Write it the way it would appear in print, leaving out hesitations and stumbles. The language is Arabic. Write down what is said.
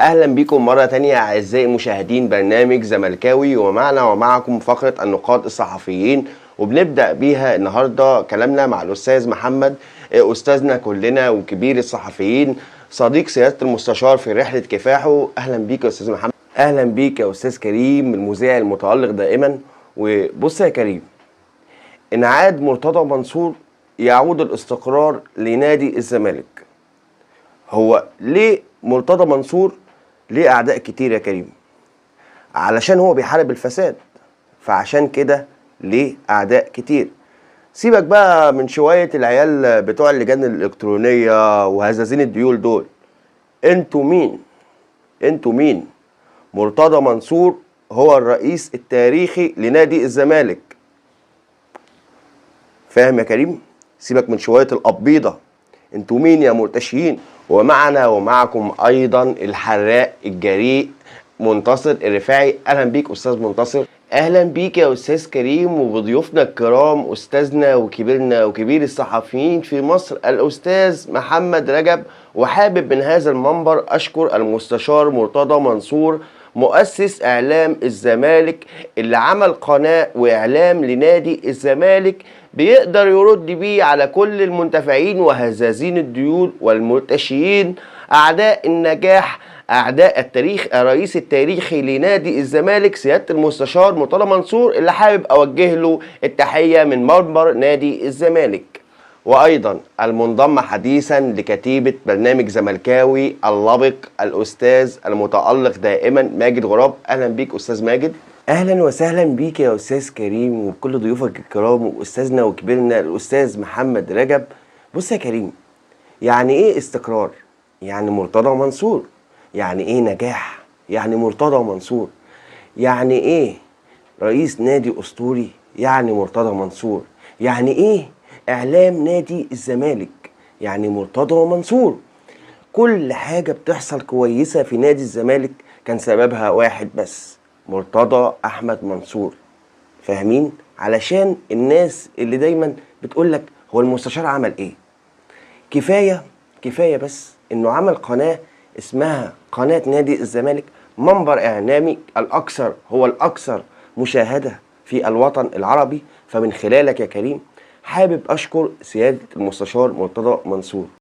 اهلا بكم مرة تانية اعزائي مشاهدين برنامج زملكاوي، ومعنا ومعكم فقرة النقاد الصحفيين، وبنبدأ بيها النهاردة كلامنا مع الأستاذ محمد، أستاذنا كلنا وكبير الصحفيين، صديق سيادة المستشار في رحلة كفاحه. أهلا بيك يا أستاذ محمد. أهلا بيك يا أستاذ كريم المذيع المتألق دائما. وبص يا كريم، إن عاد مرتضى منصور يعود الاستقرار لنادي الزمالك. هو ليه مرتضى منصور ليه أعداء كتير يا كريم؟ علشان هو بيحارب الفساد، فعشان كده ليه أعداء كتير. سيبك بقى من شوية العيال بتوع اللجان الإلكترونية وهزازين الديول دول. انتوا مين؟ انتوا مين؟ مرتضى منصور هو الرئيس التاريخي لنادي الزمالك. فاهم يا كريم؟ سيبك من شوية القبيضة. انتوا مين يا مرتشيين؟ ومعنا ومعكم ايضا الحراق الجريء منتصر الرفاعي. اهلا بيك استاذ منتصر. اهلا بيك يا استاذ كريم وبضيوفنا الكرام، استاذنا وكبيرنا وكبير الصحفيين في مصر الاستاذ محمد رجب. وحابب من هذا المنبر اشكر المستشار مرتضى منصور مؤسس اعلام الزمالك، اللي عمل قناة واعلام لنادي الزمالك بيقدر يرد بيه على كل المنتفعين وهزازين الديول والمرتشيين، اعداء النجاح، اعداء التاريخ. الرئيس التاريخي لنادي الزمالك سيادة المستشار مرتضى منصور، اللي حابب اوجه له التحية من منبر نادي الزمالك. وايضا المنضم حديثا لكتيبة برنامج زملكاوي اللبق الاستاذ المتألق دائما ماجد غراب. اهلا بيك استاذ ماجد. اهلا وسهلا بيك يا استاذ كريم وبكل ضيوفك الكرام واستاذنا وكبيرنا الاستاذ محمد رجب. بص يا كريم، يعني ايه استقرار؟ يعني مرتضى منصور. يعني ايه نجاح؟ يعني مرتضى منصور. يعني ايه رئيس نادي اسطوري؟ يعني مرتضى منصور. يعني ايه اعلام نادي الزمالك؟ يعني مرتضى منصور. كل حاجة بتحصل كويسة في نادي الزمالك كان سببها واحد بس، مرتضى احمد منصور. فاهمين؟ علشان الناس اللي دايما بتقولك هو المستشار عمل ايه؟ كفاية بس انه عمل قناة اسمها قناة نادي الزمالك، منبر اعلامي الاكثر مشاهدة في الوطن العربي. فمن خلالك يا كريم حابب اشكر سيادة المستشار مرتضى منصور.